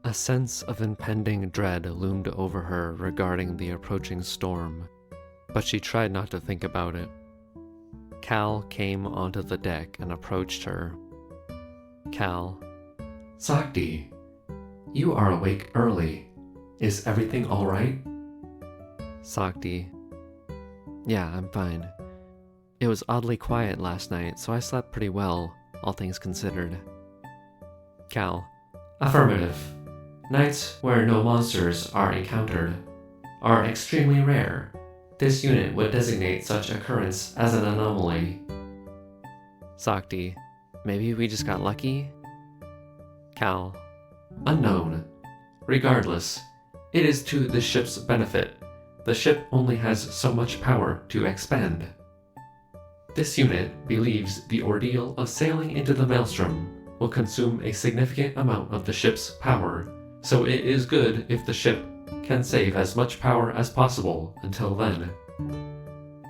A sense of impending dread loomed over her regarding the approaching storm, but she tried not to think about it. Cal came onto the deck and approached her. Cal. Sakti, you are awake early. Is everything alright? Sakti. Yeah, I'm fine. It was oddly quiet last night, so I slept pretty well, all things considered. Cal. Affirmative. Nights where no monsters are encountered are extremely rare. This unit would designate such occurrence as an anomaly. Sakti. Maybe we just got lucky? Cal. Unknown. Regardless, it is to the ship's benefit. The ship only has so much power to expend. This unit believes the ordeal of sailing into the maelstrom will consume a significant amount of the ship's power, so it is good if the ship can save as much power as possible until then.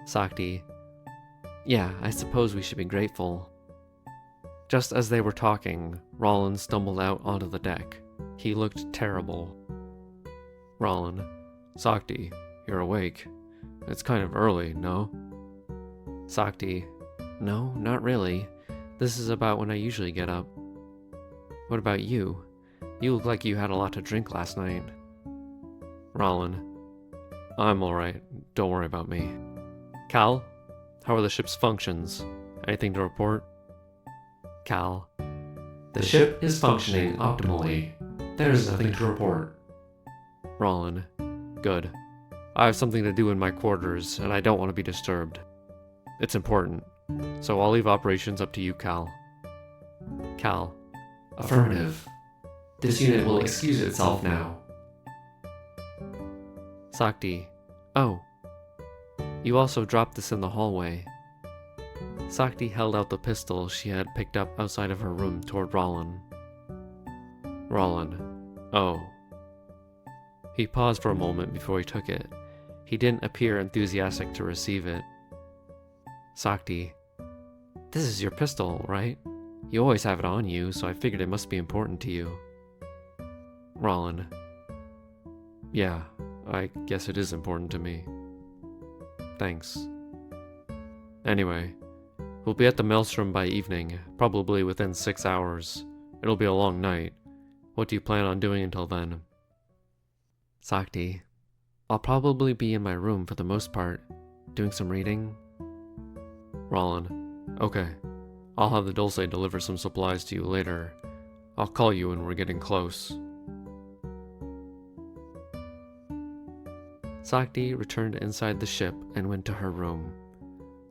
Sakti. Yeah, I suppose we should be grateful. Just as they were talking, Rollin stumbled out onto the deck. He looked terrible. Rollin. Sakti, you're awake. It's kind of early, no? Sakti. No, not really. This is about when I usually get up. What about you? You look like you had a lot to drink last night. Rollin. I'm alright, don't worry about me. Cal. How are the ship's functions? Anything to report? Cal. The ship is functioning optimally. There is nothing to report. Rollin. Good. I have something to do in my quarters, and I don't want to be disturbed. It's important, so I'll leave operations up to you, Cal. Cal. Affirmative. This unit will excuse itself now. Sakti. Oh. You also dropped this in the hallway. Sakti held out the pistol she had picked up outside of her room toward Rollin. Rollin. Oh. He paused for a moment before he took it. He didn't appear enthusiastic to receive it. Sakti. This is your pistol, right? You always have it on you, so I figured it must be important to you. Rollin. Yeah, I guess it is important to me. Thanks. Anyway, we'll be at the Maelstrom by evening, probably within 6 hours. It'll be a long night. What do you plan on doing until then? Sakti. I'll probably be in my room for the most part, doing some reading. Rollin. Okay. I'll have the Dulce deliver some supplies to you later. I'll call you when we're getting close. Sakti returned inside the ship and went to her room.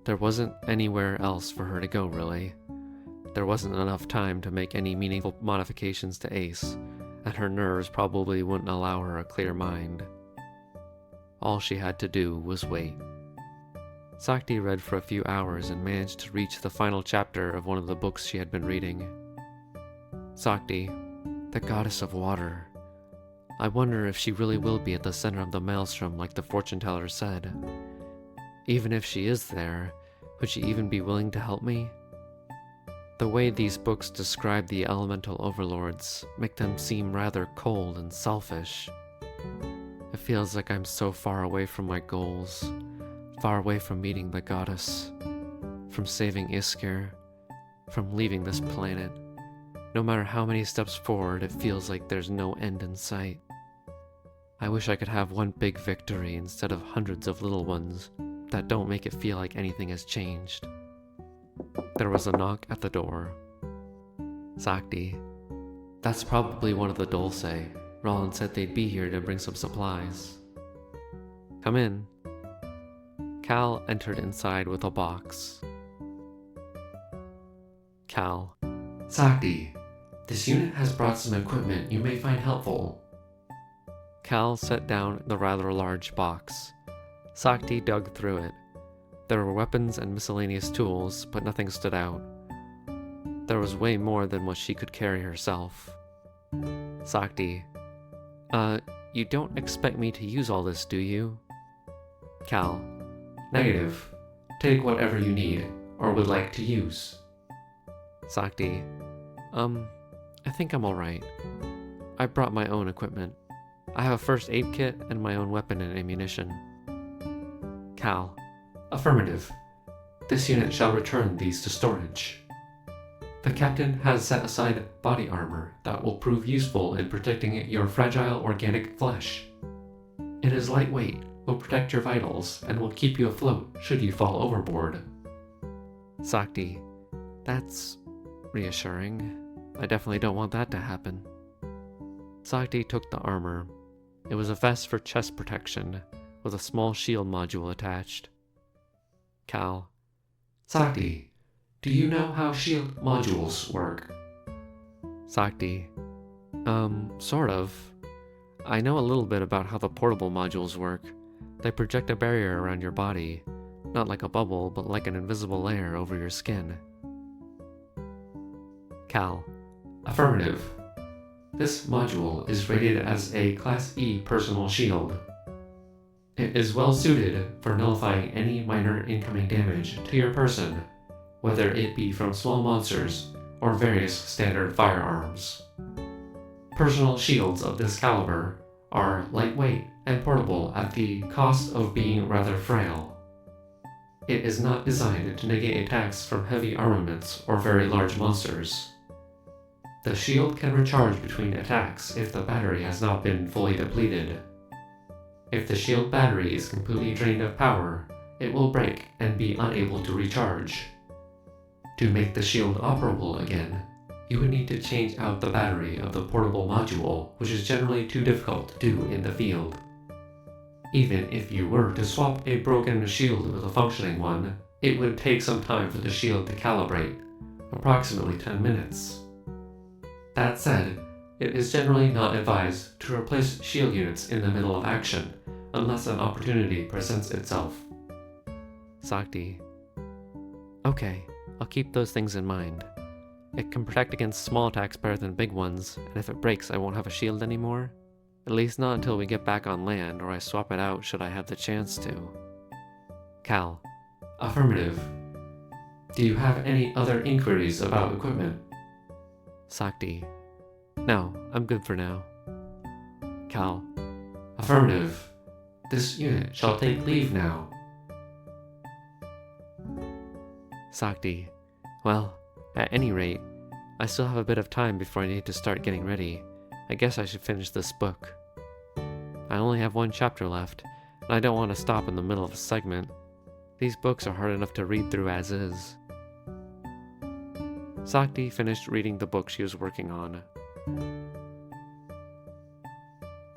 There wasn't anywhere else for her to go, really. There wasn't enough time to make any meaningful modifications to Ace, and her nerves probably wouldn't allow her a clear mind. All she had to do was wait. Sakti read for a few hours and managed to reach the final chapter of one of the books she had been reading. Sakti, the goddess of water. I wonder if she really will be at the center of the maelstrom like the fortune teller said. Even if she is there, would she even be willing to help me? The way these books describe the elemental overlords make them seem rather cold and selfish. It feels like I'm so far away from my goals, far away from meeting the goddess, from saving Iskir, from leaving this planet. No matter how many steps forward, it feels like there's no end in sight. I wish I could have one big victory instead of hundreds of little ones that don't make it feel like anything has changed. There was a knock at the door. Sakti. That's probably one of the Dulce. Rollin said they'd be here to bring some supplies. Come in. Cal entered inside with a box. Cal. Sakti, this unit has brought some equipment you may find helpful. Cal set down the rather large box. Sakti dug through it. There were weapons and miscellaneous tools, but nothing stood out. There was way more than what she could carry herself. Sakti. You don't expect me to use all this, do you? Cal. Negative. Take whatever you need, or would like to use. Sakti. I think I'm alright. I brought my own equipment. I have a first aid kit and my own weapon and ammunition. Cal. Affirmative. This unit shall return these to storage. The captain has set aside body armor that will prove useful in protecting your fragile organic flesh. It is lightweight, will protect your vitals, and will keep you afloat should you fall overboard. Sakti. That's reassuring. I definitely don't want that to happen. Sakti took the armor. It was a vest for chest protection, with a small shield module attached. Cal. Sakti, do you know how shield modules work? Sakti. Sort of. I know a little bit about how the portable modules work. They project a barrier around your body, not like a bubble, but like an invisible layer over your skin. Cal. Affirmative. This module is rated as a Class E personal shield. It is well suited for nullifying any minor incoming damage to your person, whether it be from small monsters or various standard firearms. Personal shields of this caliber are lightweight and portable at the cost of being rather frail. It is not designed to negate attacks from heavy armaments or very large monsters. The shield can recharge between attacks if the battery has not been fully depleted. If the shield battery is completely drained of power, it will break and be unable to recharge. To make the shield operable again, you would need to change out the battery of the portable module, which is generally too difficult to do in the field. Even if you were to swap a broken shield with a functioning one, it would take some time for the shield to calibrate, approximately 10 minutes. That said, it is generally not advised to replace shield units in the middle of action, unless an opportunity presents itself. Sakti. Okay, I'll keep those things in mind. It can protect against small attacks better than big ones, and if it breaks I won't have a shield anymore. At least not until we get back on land, or I swap it out should I have the chance to. Cal. Affirmative. Do you have any other inquiries about equipment? Sakti. No, I'm good for now. Cal. Affirmative. This unit shall take leave now. Sakti. Well, at any rate, I still have a bit of time before I need to start getting ready. I guess I should finish this book. I only have one chapter left, and I don't want to stop in the middle of a segment. These books are hard enough to read through as is. Sakti finished reading the book she was working on.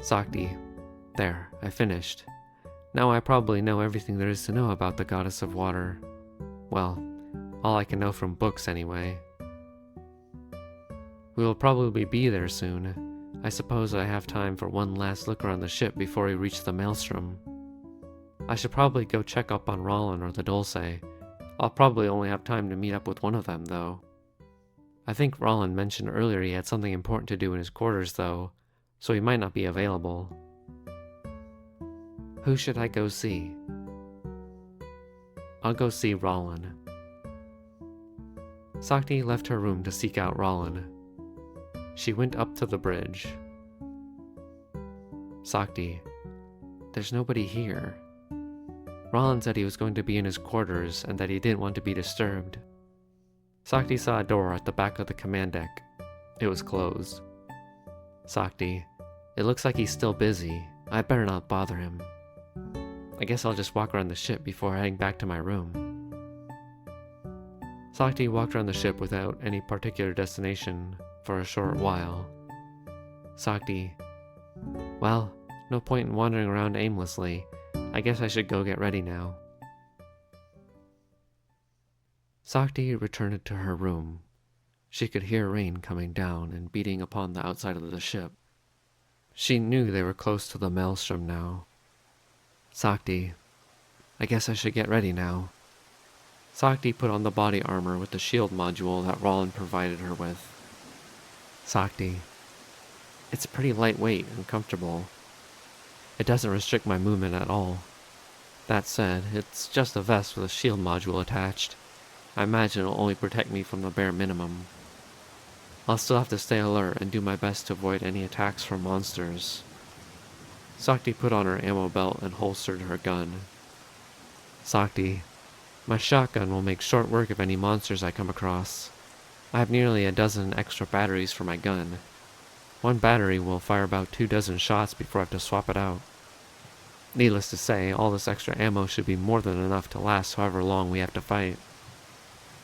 Sakti. There, I finished. Now I probably know everything there is to know about the goddess of water. Well, all I can know from books anyway. We will probably be there soon. I suppose I have time for one last look around the ship before we reach the Maelstrom. I should probably go check up on Rollin or the Dulce. I'll probably only have time to meet up with one of them, though. I think Rollin mentioned earlier he had something important to do in his quarters, though, so he might not be available. Who should I go see? I'll go see Rollin. Sakti left her room to seek out Rollin. She went up to the bridge. Sakti. There's nobody here. Rollin said he was going to be in his quarters and that he didn't want to be disturbed. Sakti saw a door at the back of the command deck. It was closed. Sakti. It looks like he's still busy. I better not bother him. I guess I'll just walk around the ship before heading back to my room. Sakti walked around the ship without any particular destination for a short while. Sakti. Well, no point in wandering around aimlessly. I guess I should go get ready now. Sakti returned to her room. She could hear rain coming down and beating upon the outside of the ship. She knew they were close to the Maelstrom now. Sakti. I guess I should get ready now. Sakti put on the body armor with the shield module that Rollin provided her with. Sakti. It's pretty lightweight and comfortable. It doesn't restrict my movement at all. That said, it's just a vest with a shield module attached. I imagine it'll only protect me from the bare minimum. I'll still have to stay alert and do my best to avoid any attacks from monsters. Sakti put on her ammo belt and holstered her gun. Sakti, my shotgun will make short work of any monsters I come across. I have nearly a dozen extra batteries for my gun. One battery will fire about 24 shots before I have to swap it out. Needless to say, all this extra ammo should be more than enough to last however long we have to fight.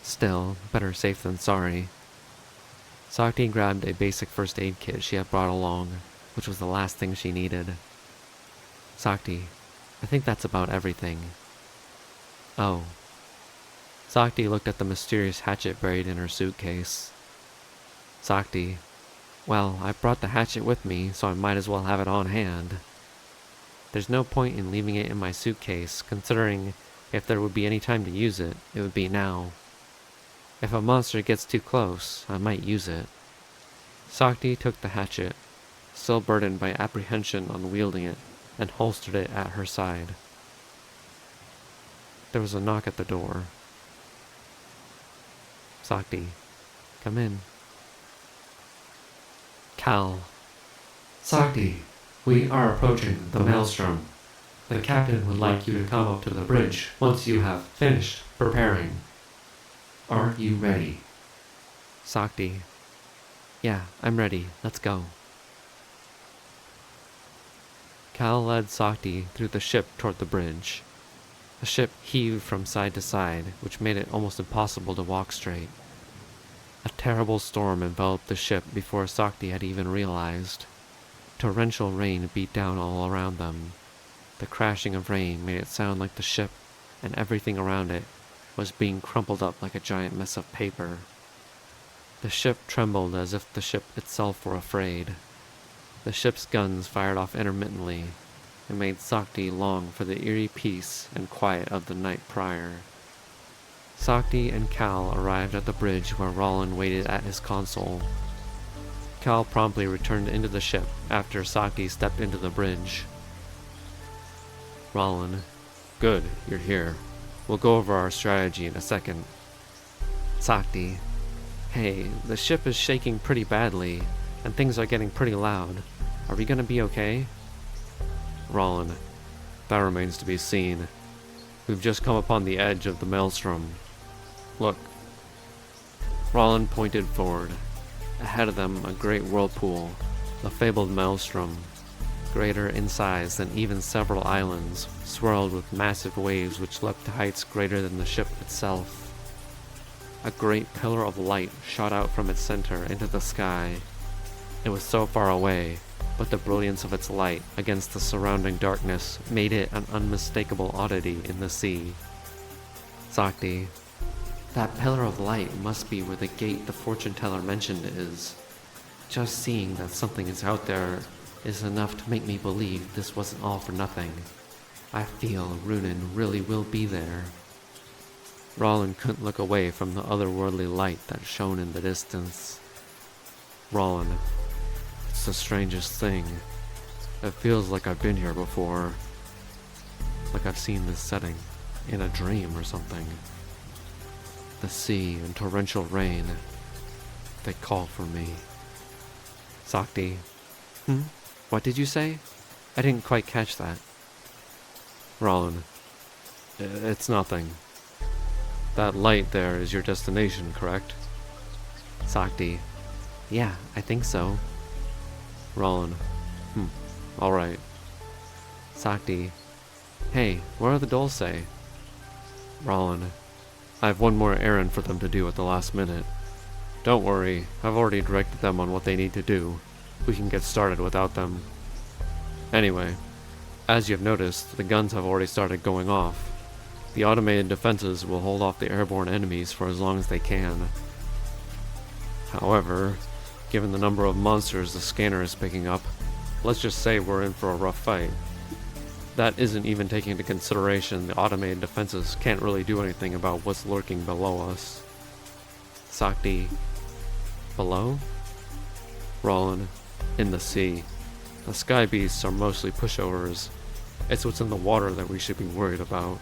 Still, better safe than sorry. Sakti grabbed a basic first aid kit she had brought along, which was the last thing she needed. Sakti, I think that's about everything. Oh. Sakti looked at the mysterious hatchet buried in her suitcase. Sakti, well, I brought the hatchet with me, so I might as well have it on hand. There's no point in leaving it in my suitcase, considering if there would be any time to use it, it would be now. If a monster gets too close, I might use it. Sakti took the hatchet, still burdened by apprehension on wielding it, and holstered it at her side. There was a knock at the door. Sakti, come in. Cal. Sakti, we are approaching the maelstrom. The captain would like you to come up to the bridge once you have finished preparing. Are you ready? Sakti. Yeah, I'm ready. Let's go. Cal led Sakti through the ship toward the bridge. The ship heaved from side to side, which made it almost impossible to walk straight. A terrible storm enveloped the ship before Sakti had even realized. Torrential rain beat down all around them. The crashing of rain made it sound like the ship and everything around it was being crumpled up like a giant mess of paper. The ship trembled as if the ship itself were afraid. The ship's guns fired off intermittently and made Sakti long for the eerie peace and quiet of the night prior. Sakti and Cal arrived at the bridge where Rollin waited at his console. Cal promptly returned into the ship after Sakti stepped into the bridge. Rollin, good, you're here. We'll go over our strategy in a second. Sakti, hey, the ship is shaking pretty badly, and things are getting pretty loud. Are we gonna be okay? Rollin, that remains to be seen. We've just come upon the edge of the maelstrom. Look. Rollin pointed forward. Ahead of them, a great whirlpool, the fabled maelstrom, greater in size than even several islands, swirled with massive waves which leapt to heights greater than the ship itself. A great pillar of light shot out from its center into the sky. It was so far away, but the brilliance of its light against the surrounding darkness made it an unmistakable oddity in the sea. Sakti, that pillar of light must be where the gate the fortune teller mentioned is. Just seeing that something is out there is enough to make me believe this wasn't all for nothing. I feel Runin really will be there. Rollin couldn't look away from the otherworldly light that shone in the distance. Rollin, it's the strangest thing. It feels like I've been here before. Like I've seen this setting in a dream or something. The sea and torrential rain, they call for me. Sakti, what did you say? I didn't quite catch that. Rollin, it's nothing. That light there is your destination, correct? Sakti, yeah, I think so. Rollin, alright. Sakti, hey, where are the Dulce? Rollin, I have one more errand for them to do at the last minute. Don't worry, I've already directed them on what they need to do. We can get started without them. Anyway, as you've noticed, the guns have already started going off. The automated defenses will hold off the airborne enemies for as long as they can. However, given the number of monsters the scanner is picking up, let's just say we're in for a rough fight. That isn't even taking into consideration the automated defenses can't really do anything about what's lurking below us. Sakti, below? Rollin, in the sea. The sky beasts are mostly pushovers. It's what's in the water that we should be worried about.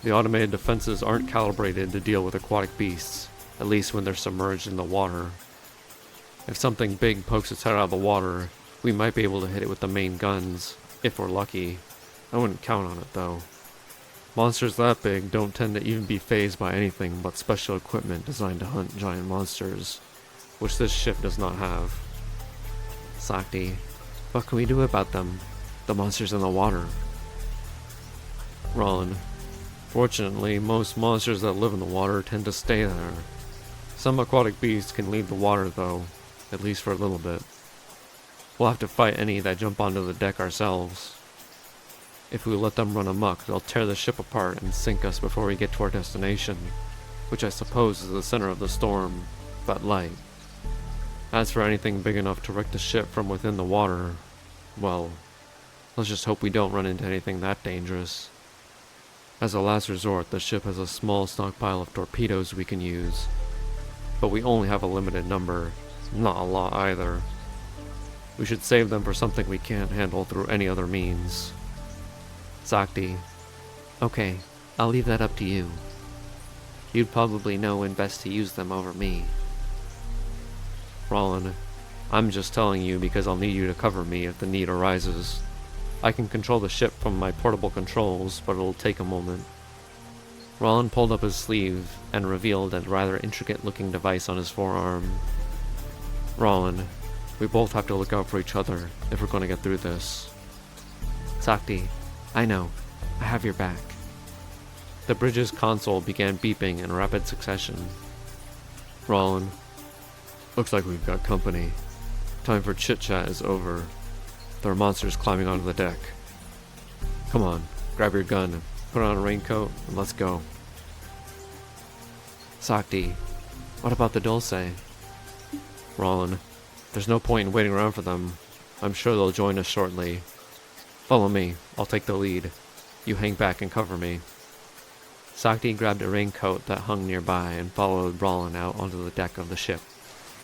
The automated defenses aren't calibrated to deal with aquatic beasts, at least when they're submerged in the water. If something big pokes its head out of the water, we might be able to hit it with the main guns, if we're lucky. I wouldn't count on it though. Monsters that big don't tend to even be fazed by anything but special equipment designed to hunt giant monsters, which this ship does not have. Sakti, what can we do about them? The monsters in the water. Rollin, fortunately, most monsters that live in the water tend to stay there. Some aquatic beasts can leave the water though, at least for a little bit. We'll have to fight any that jump onto the deck ourselves. If we let them run amok, they'll tear the ship apart and sink us before we get to our destination, which I suppose is the center of the storm, but light. As for anything big enough to wreck the ship from within the water, well, let's just hope we don't run into anything that dangerous. As a last resort, the ship has a small stockpile of torpedoes we can use, but we only have a limited number, not a lot either. We should save them for something we can't handle through any other means. Sakti, okay, I'll leave that up to you. You'd probably know when best to use them over me. Rollin, I'm just telling you because I'll need you to cover me if the need arises. I can control the ship from my portable controls, but it'll take a moment. Rollin pulled up his sleeve and revealed a rather intricate-looking device on his forearm. Rollin, we both have to look out for each other if we're going to get through this. Sakti, I know. I have your back. The bridge's console began beeping in rapid succession. Rollin, looks like we've got company. Time for chit-chat is over. There are monsters climbing onto the deck. Come on, grab your gun, put on a raincoat, and let's go. Sakti, what about the Dulce? Rollin, there's no point in waiting around for them. I'm sure they'll join us shortly. Follow me, I'll take the lead. You hang back and cover me. Sakti grabbed a raincoat that hung nearby and followed Rollin out onto the deck of the ship.